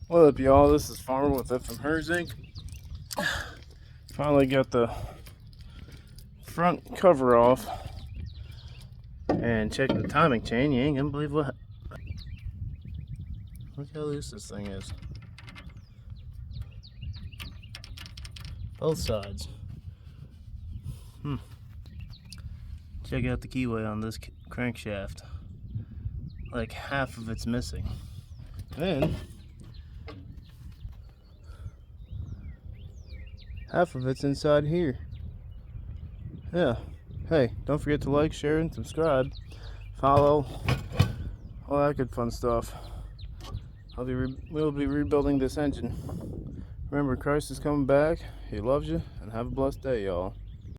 What up, y'all? This is Farmer with F150. Finally got the front cover off and check the timing chain. You ain't gonna believe what. Look how loose this thing is. Both sides. Check out the keyway on this crankshaft. Like half of it's missing. Then half of it's inside here. Yeah. Hey, don't forget to like, share, and subscribe. Follow. All that good fun stuff. We'll be rebuilding this engine. Remember, Christ is coming back. He loves you, and have a blessed day, y'all.